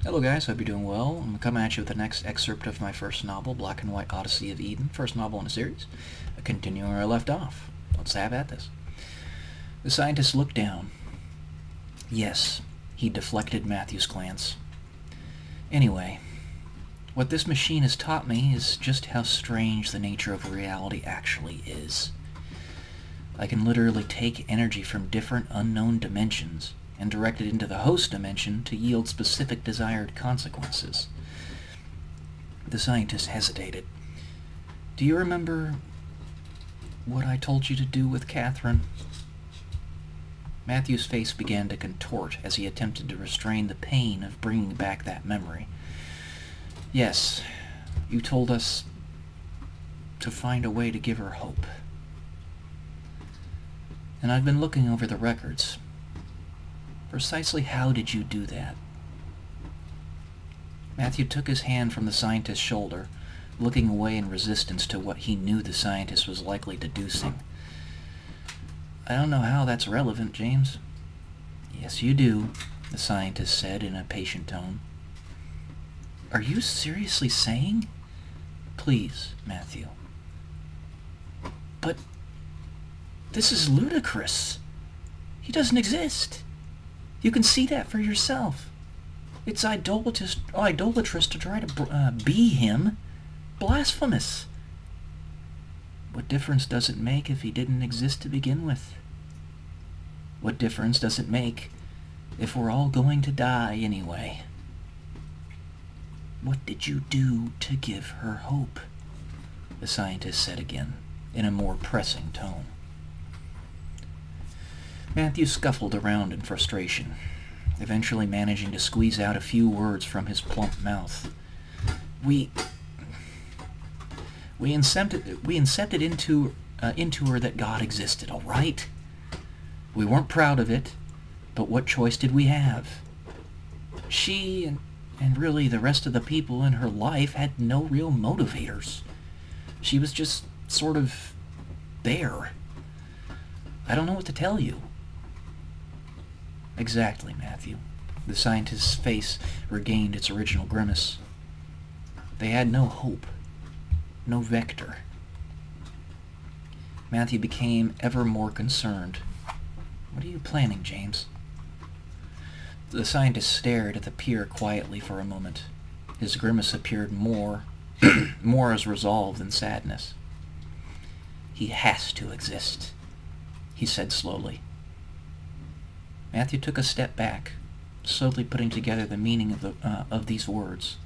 Hello guys, hope you're doing well. I'm coming at you with the next excerpt of my first novel, Black and White Odyssey of Eden, first novel in a series, continuing where I left off. Let's have at this. The scientist looked down. Yes, he deflected Matthew's glance. Anyway, what this machine has taught me is just how strange the nature of reality actually is. I can literally take energy from different unknown dimensions and direct it into the host dimension to yield specific desired consequences. The scientist hesitated. Do you remember what I told you to do with Catherine? Matthew's face began to contort as he attempted to restrain the pain of bringing back that memory. Yes, you told us to find a way to give her hope. And I've been looking over the records. Precisely how did you do that? Matthew took his hand from the scientist's shoulder, looking away in resistance to what he knew the scientist was likely deducing. I don't know how that's relevant, James. Yes, you do, the scientist said in a patient tone. Are you seriously saying? Please, Matthew. But this is ludicrous. He doesn't exist. You can see that for yourself. It's idolatrous to try to be him. Blasphemous. What difference does it make if he didn't exist to begin with? What difference does it make if we're all going to die anyway? What did you do to give her hope? The scientist said again, in a more pressing tone. Matthew scuffled around in frustration, eventually managing to squeeze out a few words from his plump mouth. We incepted into her that God existed, all right? We weren't proud of it, but what choice did we have? She and really the rest of the people in her life had no real motivators. She was just sort of there. I don't know what to tell you. Exactly, Matthew. The scientist's face regained its original grimace. They had no hope, no vector. Matthew became ever more concerned. What are you planning, James? The scientist stared at the pier quietly for a moment. His grimace appeared more as resolve than sadness. He has to exist, he said slowly. Matthew took a step back, slowly putting together the meaning of these words.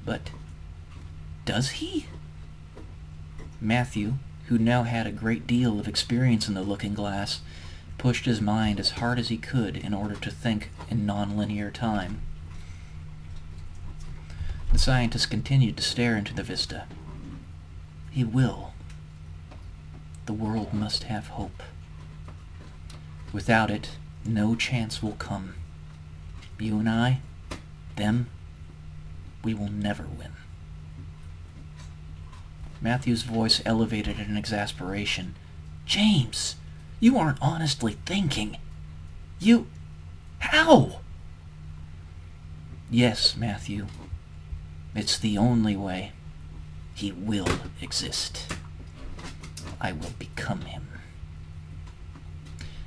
But does he? Matthew, who now had a great deal of experience in the looking glass, pushed his mind as hard as he could in order to think in non-linear time. The scientist continued to stare into the vista. He will. The world must have hope. Without it, no chance will come. You and I, them, we will never win. Matthew's voice elevated in exasperation. James, you aren't honestly thinking. How? Yes, Matthew. It's the only way. He will exist. I will become him.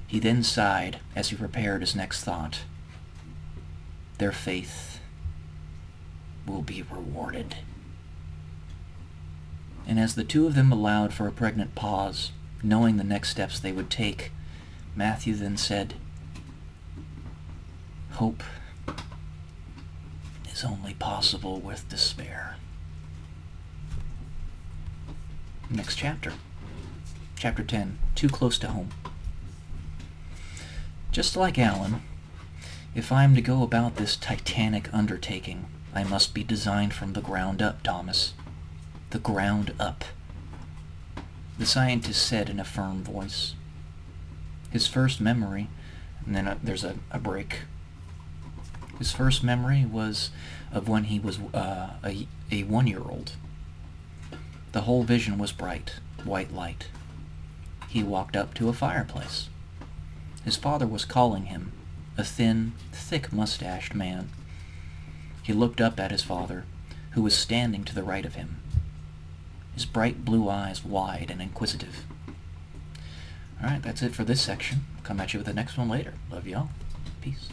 He then sighed as he prepared his next thought. Their faith will be rewarded. And as the two of them allowed for a pregnant pause, knowing the next steps they would take, Matthew then said, Hope is only possible with despair. Next chapter. Chapter 10, Too Close to Home. Just like Alan, if I am to go about this titanic undertaking, I must be designed from the ground up, Thomas. The ground up. The scientist said in a firm voice. His first memory, and then there's a break. His first memory was of when he was a 1-year-old. The whole vision was bright, white light. He walked up to a fireplace. His father was calling him, a thin, thick-mustached man. He looked up at his father, who was standing to the right of him, his bright blue eyes wide and inquisitive. Alright, that's it for this section. Come at you with the next one later. Love y'all. Peace.